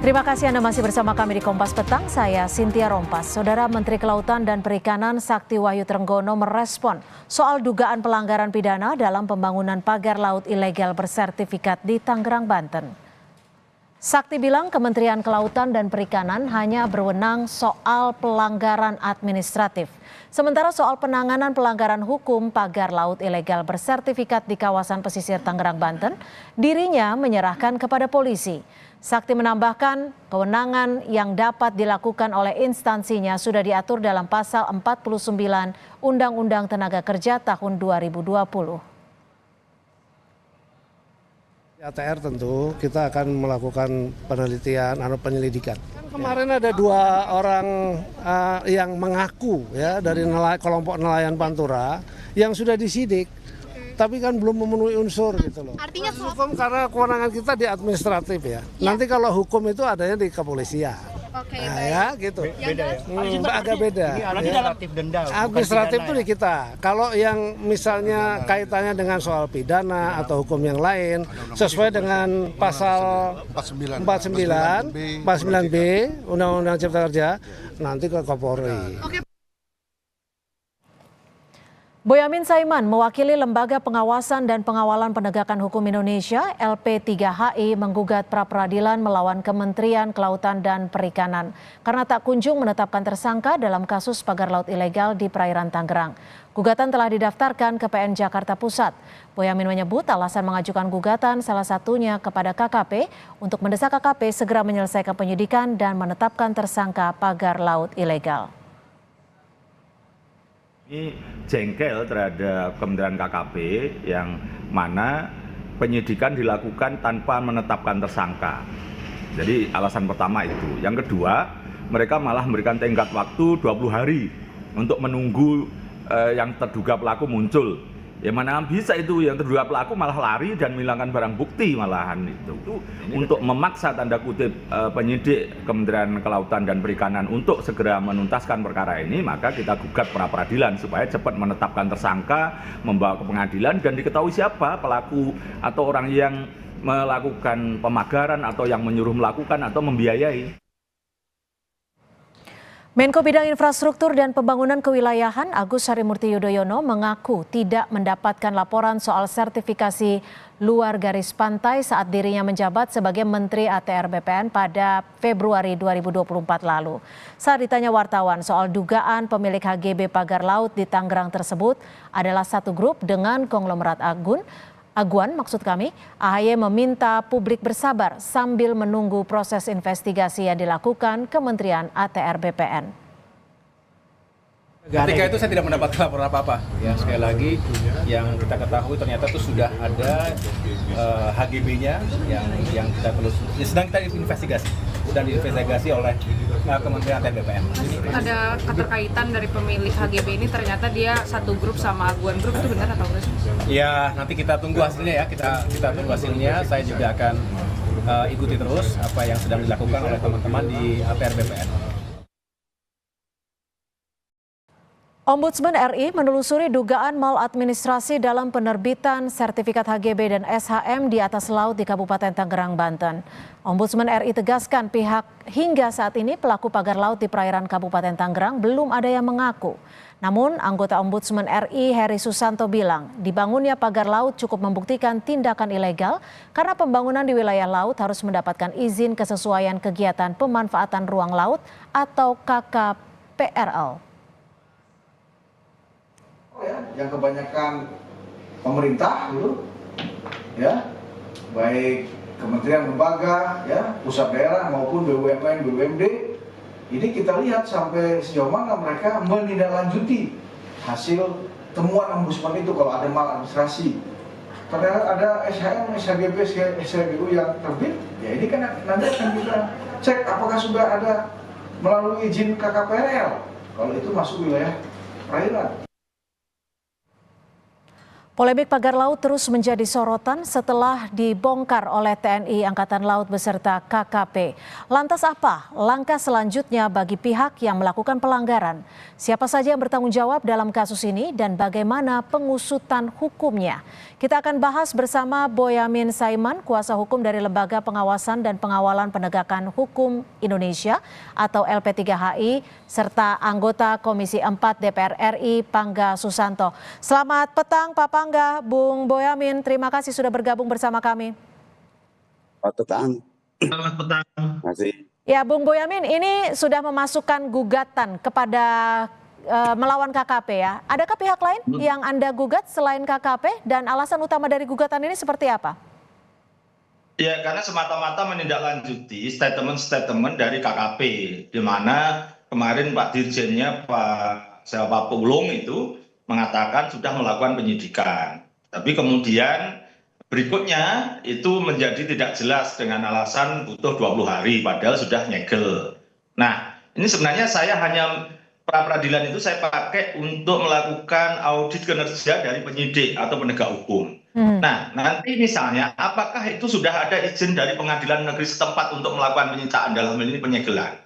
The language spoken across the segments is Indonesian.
Terima kasih Anda masih bersama kami di Kompas Petang, saya Cynthia Rompas. Saudara Menteri Kelautan dan Perikanan Sakti Wahyu Trenggono merespon soal dugaan pelanggaran pidana dalam pembangunan pagar laut ilegal bersertifikat di Tangerang, Banten. Sakti bilang Kementerian Kelautan dan Perikanan hanya berwenang soal pelanggaran administratif. Sementara soal penanganan pelanggaran hukum pagar laut ilegal bersertifikat di kawasan pesisir Tangerang, Banten, dirinya menyerahkan kepada polisi. Sakti menambahkan kewenangan yang dapat dilakukan oleh instansinya sudah diatur dalam pasal 49 Undang-Undang Tenaga Kerja tahun 2020. ATR tentu kita akan melakukan penelitian atau penyelidikan. Kemarin ada 2 orang yang mengaku ya dari kelompok nelayan Pantura yang sudah disidik, tapi kan belum memenuhi unsur gitu loh. Artinya hukum karena kewenangan kita di administratif ya. Nanti kalau hukum itu adanya di kepolisian. Oke, Nah, baik. ya gitu. Beda ya. Agak beda. Ini administratif denda. Administratif itu di kita. Kalau yang misalnya kaitannya dengan soal pidana atau hukum yang lain sesuai dengan pasal 49B Undang-Undang Cipta Kerja nanti ke Kapolri. Boyamin Saiman mewakili Lembaga Pengawasan dan Pengawalan Penegakan Hukum Indonesia LP3HI menggugat pra-peradilan melawan Kementerian Kelautan dan Perikanan karena tak kunjung menetapkan tersangka dalam kasus pagar laut ilegal di perairan Tangerang. Gugatan telah didaftarkan ke PN Jakarta Pusat. Boyamin menyebut alasan mengajukan gugatan salah satunya kepada KKP untuk mendesak KKP segera menyelesaikan penyidikan dan menetapkan tersangka pagar laut ilegal. Ini jengkel terhadap Kementerian KKP yang mana penyidikan dilakukan tanpa menetapkan tersangka. Jadi alasan pertama itu. Yang kedua, mereka malah memberikan tenggat waktu 20 hari untuk menunggu yang terduga pelaku muncul. Ya mana bisa itu yang terduga pelaku malah lari dan menghilangkan barang bukti malahan itu. Untuk memaksa tanda kutip penyidik Kementerian Kelautan dan Perikanan untuk segera menuntaskan perkara ini, maka kita gugat pra-peradilan supaya cepat menetapkan tersangka, membawa ke pengadilan dan diketahui siapa pelaku atau orang yang melakukan pemagaran atau yang menyuruh melakukan atau membiayai. Menko Bidang Infrastruktur dan Pembangunan Kewilayahan Agus Harimurti Yudhoyono mengaku tidak mendapatkan laporan soal sertifikasi luar garis pantai saat dirinya menjabat sebagai Menteri ATR BPN pada Februari 2024 lalu. Saat ditanya wartawan soal dugaan pemilik HGB pagar laut di Tangerang tersebut adalah satu grup dengan konglomerat Aguan, maksud kami, AHY meminta publik bersabar sambil menunggu proses investigasi yang dilakukan Kementerian ATR BPN. Ketika itu saya tidak mendapat laporan apa-apa. Ya, sekali lagi yang kita ketahui ternyata itu sudah ada HGB-nya yang kita sedang kita investigasi dan diinvestigasi oleh Kementerian ATR BPN. Ada keterkaitan dari pemilik HGB ini, ternyata dia satu grup sama Aguan Group, itu benar atau enggak sih? Ya, nanti kita tunggu hasilnya ya. Kita tunggu hasilnya. Saya juga akan ikuti terus apa yang sedang dilakukan oleh teman-teman di ATR BPN. Ombudsman RI menelusuri dugaan maladministrasi dalam penerbitan sertifikat HGB dan SHM di atas laut di Kabupaten Tangerang, Banten. Ombudsman RI tegaskan pihak hingga saat ini pelaku pagar laut di perairan Kabupaten Tangerang belum ada yang mengaku. Namun anggota Ombudsman RI Heri Susanto bilang dibangunnya pagar laut cukup membuktikan tindakan ilegal karena pembangunan di wilayah laut harus mendapatkan izin kesesuaian kegiatan pemanfaatan ruang laut atau KKPRL. Yang kebanyakan pemerintah gitu ya, baik kementerian lembaga ya, pusat daerah maupun BUMN BUMD, ini kita lihat sampai sejauh mana mereka menindaklanjuti hasil temuan ombudsman itu. Kalau ada maladministrasi, ternyata ada SHM, SHGB, SHGU yang terbit, ya ini kan nanti akan kita cek apakah sudah ada melalui izin KKPRL kalau itu masuk wilayah perairan. Polemik pagar laut terus menjadi sorotan setelah dibongkar oleh TNI Angkatan Laut beserta KKP. Lantas apa langkah selanjutnya bagi pihak yang melakukan pelanggaran? Siapa saja yang bertanggung jawab dalam kasus ini dan bagaimana pengusutan hukumnya? Kita akan bahas bersama Boyamin Saiman, kuasa hukum dari Lembaga Pengawasan dan Pengawalan Penegakan Hukum Indonesia atau LP3HI, serta anggota Komisi 4 DPR RI Pangga Susanto. Selamat petang Pak Pangga, Bung Boyamin, terima kasih sudah bergabung bersama kami. Selamat petang. Selamat petang. Terima kasih. Ya, Bung Boyamin, ini sudah memasukkan gugatan kepada melawan KKP ya. Adakah pihak lain yang Anda gugat selain KKP dan alasan utama dari gugatan ini seperti apa? Ya, karena semata-mata menindaklanjuti statement-statement dari KKP, di mana kemarin Pak Dirjennya Pak Pulung itu mengatakan sudah melakukan penyidikan. Tapi kemudian berikutnya itu menjadi tidak jelas dengan alasan butuh 20 hari, padahal sudah nyegel. Nah, ini sebenarnya saya hanya pra-peradilan itu saya pakai untuk melakukan audit kinerja dari penyidik atau penegak hukum. Nah, nanti misalnya apakah itu sudah ada izin dari pengadilan negeri setempat untuk melakukan penyitaan dalam hal ini penyegelan?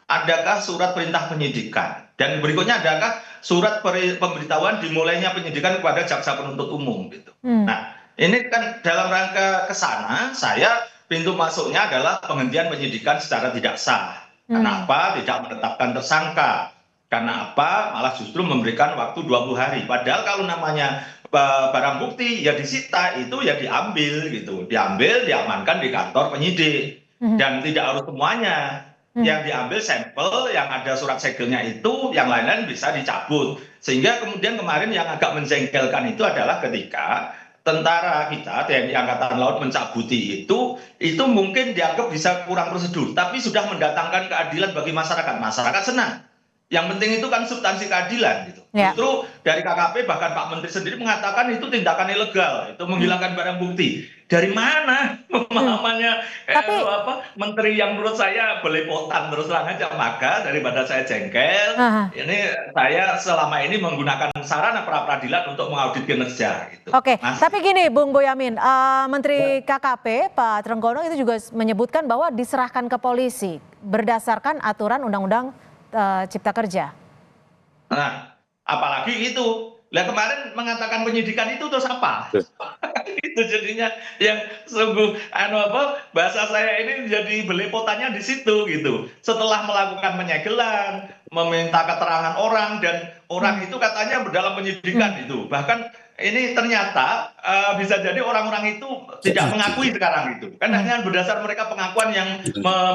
Adakah surat perintah penyidikan? Dan berikutnya adakah surat pemberitahuan dimulainya penyidikan kepada jaksa penuntut umum gitu. Nah, ini kan dalam rangka ke sana saya pintu masuknya adalah penghentian penyidikan secara tidak sah. Kenapa tidak menetapkan tersangka? Karena apa? Malah justru memberikan waktu 20 hari. Padahal kalau namanya barang bukti ya disita, itu ya diambil gitu. Diambil, diamankan di kantor penyidik. Dan tidak harus semuanya. Yang diambil sampel, yang ada surat segelnya itu, yang lain-lain bisa dicabut. Sehingga kemudian kemarin yang agak menjengkelkan itu adalah ketika tentara kita, TNI Angkatan Laut mencabuti itu mungkin dianggap bisa kurang prosedur. Tapi sudah mendatangkan keadilan bagi masyarakat. Masyarakat senang. Yang penting itu kan substansi keadilan gitu. Ya. Justru dari KKP bahkan Pak Menteri sendiri mengatakan itu tindakan ilegal, itu menghilangkan barang bukti. Dari mana pemahamannya Menteri yang menurut saya belepotan terus terang aja, maka daripada saya jengkel, ini saya selama ini menggunakan sarana pra-peradilan untuk mengaudit kinerja gitu. Oke, tapi gini Bung Boyamin, Menteri KKP Pak Trenggono itu juga menyebutkan bahwa diserahkan ke polisi berdasarkan aturan Undang-Undang Cipta Kerja. Nah, apalagi itu. Lah kemarin mengatakan penyidikan itu terus apa? Itu jadinya yang sungguh bahasa saya ini jadi belepotannya di situ gitu. Setelah melakukan penyegelan, meminta keterangan orang dan orang itu katanya dalam penyidikan itu. Bahkan ini ternyata bisa jadi orang-orang itu tidak mengakui sekarang itu. Kan hanya berdasar mereka pengakuan yang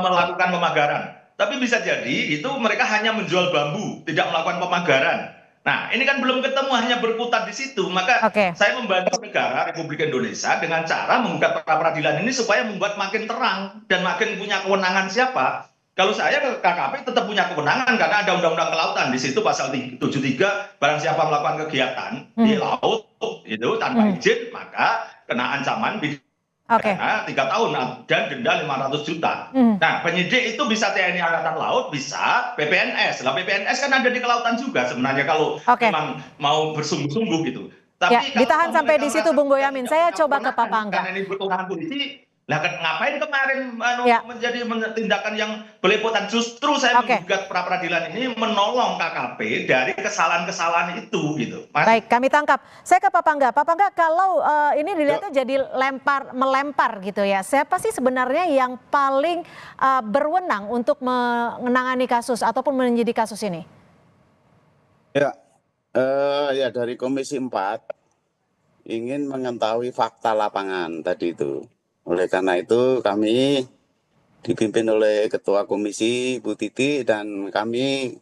melakukan pemagaran. Tapi bisa jadi itu mereka hanya menjual bambu, tidak melakukan pemagaran. Nah, ini kan belum ketemu, hanya berkutat di situ. Maka saya membantu negara Republik Indonesia dengan cara membuka pra-peradilan ini supaya membuat makin terang dan makin punya kewenangan siapa. Kalau saya ke KKP tetap punya kewenangan karena ada Undang-Undang Kelautan di situ pasal 73, barang siapa melakukan kegiatan di laut itu tanpa izin maka kena ancaman 3 tahun dan denda 500 juta. Nah, penyidik itu bisa TNI Angkatan Laut, bisa PPNS. Lah PPNS kan ada di kelautan juga sebenarnya kalau memang mau bersungguh-sungguh gitu. Tapi ya, ditahan sampai di situ Bung Boyamin. Saya coba ke Pak Pangga. Karena ini kewenangan polisi. Lah ngapain kemarin menjadi tindakan yang belepotan? Justru saya menggugat pra-peradilan ini menolong KKP dari kesalahan-kesalahan itu gitu. Baik, kami tangkap. Saya ke Pak Pangga. Pak Pangga, kalau ini dilihatnya jadi melempar gitu ya. Siapa sih sebenarnya yang paling berwenang untuk menangani kasus ataupun menyidik kasus ini? Ya dari Komisi 4 ingin mengetahui fakta lapangan tadi itu. Oleh karena itu kami dipimpin oleh Ketua Komisi Bu Titi dan kami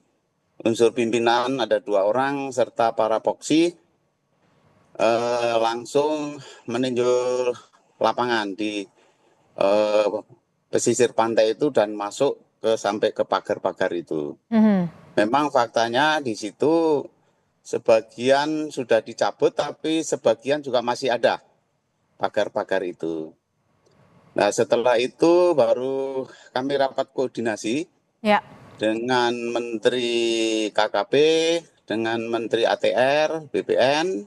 unsur pimpinan ada 2 orang serta para poksi langsung meninjau lapangan di pesisir pantai itu dan masuk sampai ke pagar-pagar itu. Memang faktanya di situ sebagian sudah dicabut tapi sebagian juga masih ada pagar-pagar itu. Nah setelah itu baru kami rapat koordinasi dengan Menteri KKP, dengan Menteri ATR, BPN,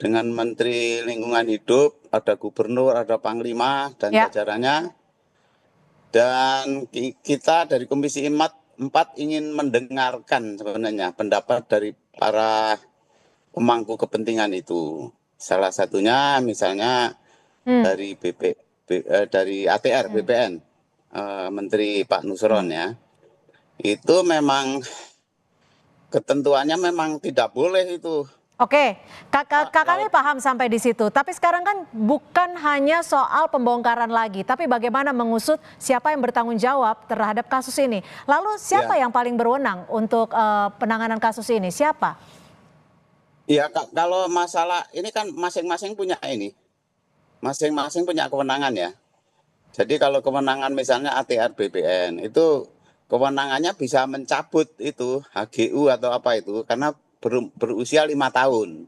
dengan Menteri Lingkungan Hidup, ada Gubernur, ada Panglima dan Ya. jajarannya. Dan kita dari Komisi 4 ingin mendengarkan sebenarnya pendapat dari para pemangku kepentingan itu. Salah satunya misalnya dari dari ATR BPN, Menteri Pak Nusron ya. Itu memang ketentuannya memang tidak boleh itu. Oke, kami paham sampai di situ. Tapi sekarang kan bukan hanya soal pembongkaran lagi, tapi bagaimana mengusut siapa yang bertanggung jawab terhadap kasus ini. Lalu siapa yang paling berwenang untuk penanganan kasus ini? Siapa? Ya, kalau masalah ini kan masing-masing punya ini, masing-masing punya kewenangan ya. Jadi kalau kewenangan misalnya ATR BPN itu kewenangannya bisa mencabut itu HGU atau apa itu karena berusia 5 tahun.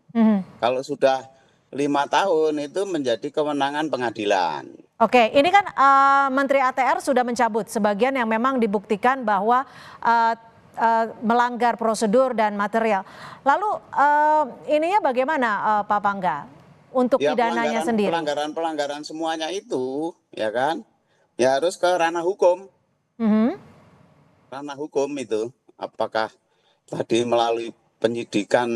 Kalau sudah 5 tahun itu menjadi kewenangan pengadilan. Oke, ini kan Menteri ATR sudah mencabut sebagian yang memang dibuktikan bahwa melanggar prosedur dan material. Lalu ininya bagaimana Pak Pangga untuk Ya, pidananya sendiri? Pelanggaran semuanya itu, ya kan? Ya harus ke ranah hukum. Ranah hukum itu, apakah tadi melalui penyidikan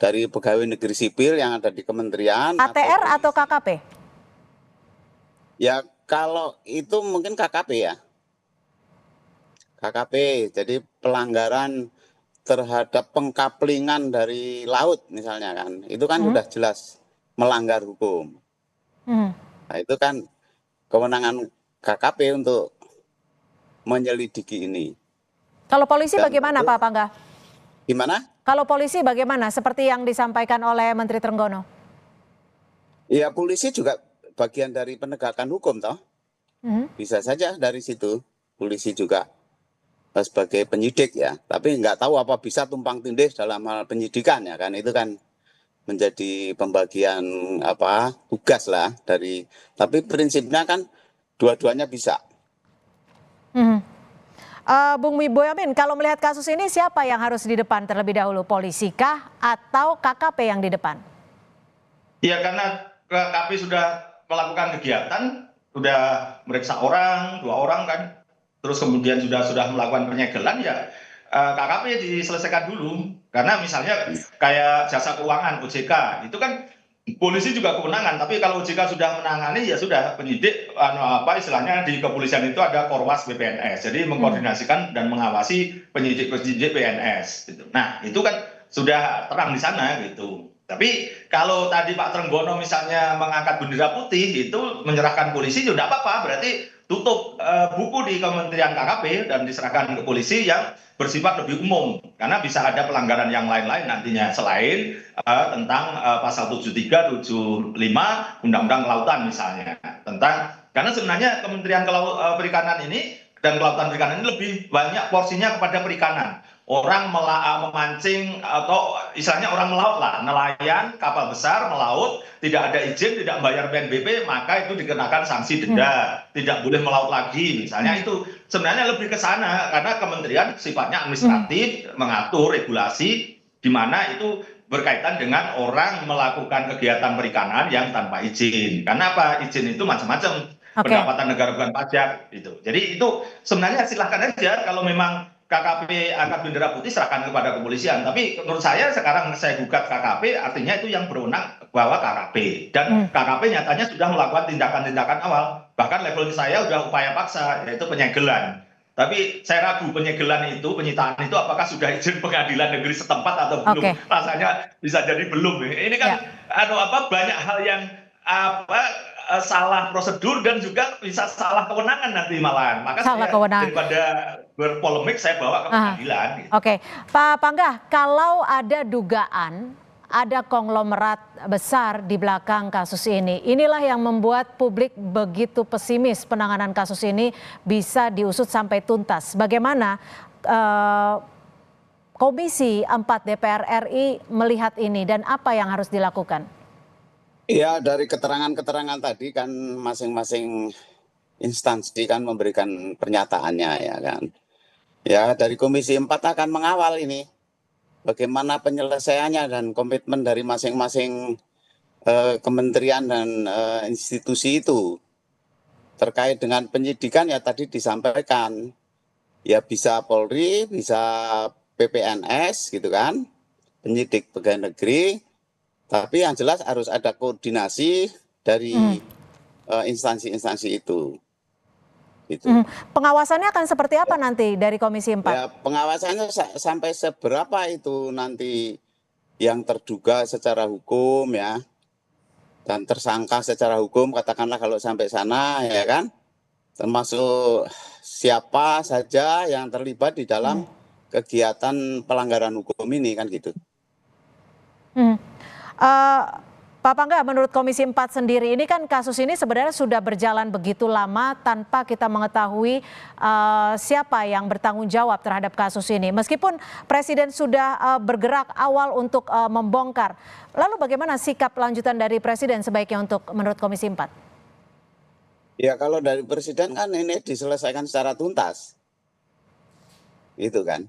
dari pegawai negeri sipil yang ada di kementerian ATR atau KKP? Ya kalau itu mungkin KKP ya. KKP, jadi pelanggaran terhadap pengkaplingan dari laut misalnya kan. Itu kan sudah jelas melanggar hukum. Nah itu kan kewenangan KKP untuk menyelidiki ini. Kalau polisi Dan bagaimana Pak Pangga? Gimana? Kalau polisi bagaimana seperti yang disampaikan oleh Menteri Trenggono? Ya polisi juga bagian dari penegakan hukum toh. Bisa saja dari situ polisi juga sebagai penyidik ya. Tapi nggak tahu apa bisa tumpang tindih dalam hal penyidikan ya kan. Itu kan menjadi pembagian tugas lah dari. Tapi prinsipnya kan dua-duanya bisa. Bung Boyamin, kalau melihat kasus ini siapa yang harus di depan terlebih dahulu? Polisikah atau KKP yang di depan? Ya karena KKP sudah melakukan kegiatan, sudah meriksa orang, 2 orang kan, terus kemudian sudah melakukan penyegelan ya KKP diselesaikan dulu. Karena misalnya kayak jasa keuangan OJK itu kan polisi juga kewenangan, tapi kalau OJK sudah menangani ya sudah penyidik istilahnya di kepolisian itu ada Korwas BPNS, jadi mengkoordinasikan dan mengawasi penyidik PNS gitu. Nah itu kan sudah terang di sana gitu. Tapi kalau tadi Pak Trenggono misalnya mengangkat bendera putih itu menyerahkan polisi ya tidak apa-apa, berarti tutup buku di Kementerian KKP dan diserahkan ke polisi yang bersifat lebih umum, karena bisa ada pelanggaran yang lain-lain nantinya selain tentang pasal 73, 75 Undang-Undang Kelautan misalnya, karena sebenarnya Kementerian Perikanan ini dan Kelautan Perikanan ini lebih banyak porsinya kepada perikanan. Orang memancing atau istilahnya orang melaut lah, nelayan kapal besar melaut tidak ada izin, tidak membayar PNBP, maka itu dikenakan sanksi denda, tidak boleh melaut lagi misalnya. Itu sebenarnya lebih ke sana karena kementerian sifatnya administratif, mengatur regulasi di mana itu berkaitan dengan orang melakukan kegiatan perikanan yang tanpa izin. Karena apa? Izin itu macam-macam, pendapatan negara bukan pajak gitu. Jadi itu sebenarnya silahkan aja kalau memang KKP angkat bendera putih serahkan kepada kepolisian. Tapi menurut saya sekarang saya gugat KKP artinya itu yang berwenang bahwa KKP. Dan KKP nyatanya sudah melakukan tindakan-tindakan awal. Bahkan level saya sudah upaya paksa yaitu penyegelan. Tapi saya ragu penyegelan itu, penyitaan itu apakah sudah izin pengadilan negeri setempat atau belum. Rasanya bisa jadi belum. Ini kan banyak hal yang salah prosedur dan juga bisa salah kewenangan nanti malahan. Maka daripada berpolemik saya bawa ke pengadilan. Oke, Pak Pangga, kalau ada dugaan ada konglomerat besar di belakang kasus ini, inilah yang membuat publik begitu pesimis penanganan kasus ini bisa diusut sampai tuntas. Bagaimana Komisi 4 DPR RI melihat ini dan apa yang harus dilakukan? Ya, dari keterangan-keterangan tadi kan masing-masing instansi kan memberikan pernyataannya ya kan. Ya, dari Komisi 4 akan mengawal ini. bagaimana penyelesaiannya dan komitmen dari masing-masing kementerian dan institusi itu. Terkait dengan penyidikan ya tadi disampaikan, ya bisa Polri, bisa PPNS gitu kan, penyidik pegawai negeri, tapi yang jelas harus ada koordinasi dari instansi-instansi itu. Gitu. Pengawasannya akan seperti apa nanti dari Komisi 4? Ya, pengawasannya sampai seberapa itu nanti yang terduga secara hukum ya, dan tersangka secara hukum, katakanlah kalau sampai sana ya kan, termasuk siapa saja yang terlibat di dalam kegiatan pelanggaran hukum ini kan gitu. Pak Pangga, menurut Komisi 4 sendiri ini kan kasus ini sebenarnya sudah berjalan begitu lama tanpa kita mengetahui siapa yang bertanggung jawab terhadap kasus ini. Meskipun Presiden sudah bergerak awal untuk membongkar. Lalu bagaimana sikap lanjutan dari Presiden sebaiknya untuk menurut Komisi 4? Ya kalau dari Presiden kan ini diselesaikan secara tuntas. Gitu kan.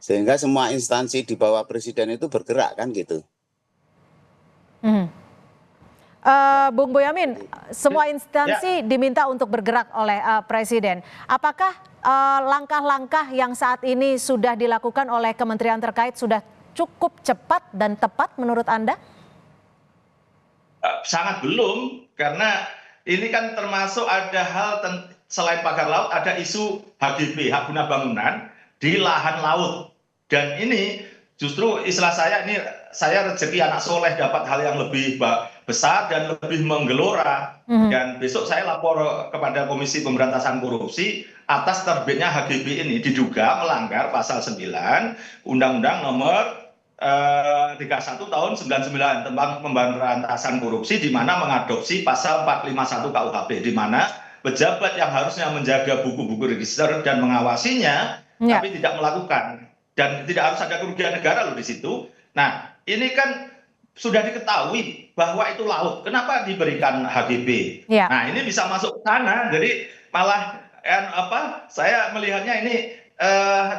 Sehingga semua instansi di bawah Presiden itu bergerak kan gitu. Bung Boyamin, semua instansi diminta untuk bergerak oleh Presiden. Apakah langkah-langkah yang saat ini sudah dilakukan oleh kementerian terkait sudah cukup cepat dan tepat menurut Anda? Sangat belum, karena ini kan termasuk ada hal selain pagar laut, ada isu HGB, hak guna bangunan di lahan laut. Dan ini justru istilah saya, ini saya rezeki anak soleh dapat hal yang lebih besar dan lebih menggelora. Dan besok saya lapor kepada Komisi Pemberantasan Korupsi atas terbitnya HGB ini diduga melanggar pasal 9 Undang-Undang nomor 31 tahun 99 tentang pemberantasan korupsi, di mana mengadopsi pasal 451 KUHP, di mana pejabat yang harusnya menjaga buku-buku register dan mengawasinya tapi tidak melakukan, dan tidak harus ada kerugian negara loh di situ. Nah, ini kan sudah diketahui bahwa itu laut, kenapa diberikan HGB? Nah, ini bisa masuk ke sana, jadi malah saya melihatnya ini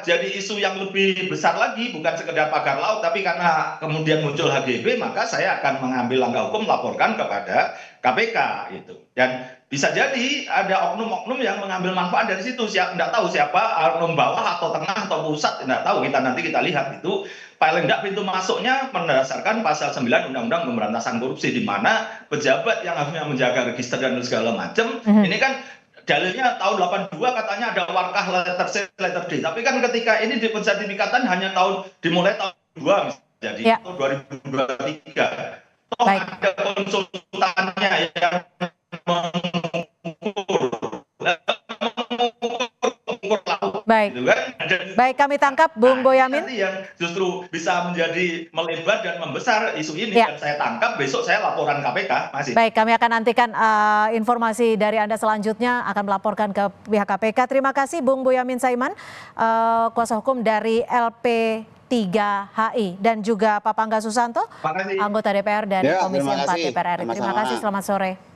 jadi isu yang lebih besar lagi, bukan sekedar pagar laut, tapi karena kemudian muncul HGB, maka saya akan mengambil langkah hukum, laporkan kepada KPK gitu. Dan bisa jadi ada oknum-oknum yang mengambil manfaat dari situ. Tidak tahu siapa, oknum bawah atau tengah atau pusat, tidak tahu. Nanti kita lihat itu. Paling tidak pintu masuknya berdasarkan pasal 9 Undang-Undang Pemberantasan Korupsi, di mana pejabat yang harusnya menjaga register dan segala macam, ini kan dalilnya tahun 82 katanya ada warkah letter C, letter D. Tapi kan ketika ini di pensertifikatan hanya dimulai tahun 2 jadi tahun 2023. Toh ada konsultannya yang mengukur laut. Baik. Gitu kan? Baik, kami tangkap Bung Boyamin. Nanti yang justru bisa menjadi melebar dan membesar isu ini, dan saya tangkap, besok saya laporan KPK masih. Baik, kami akan nantikan informasi dari Anda selanjutnya, akan melaporkan ke pihak KPK. Terima kasih Bung Boyamin Saiman, kuasa hukum dari LP3HI, dan juga Pak Pangga Susanto, anggota DPR dari Komisi 4 DPR RI. Terima kasih, selamat sore.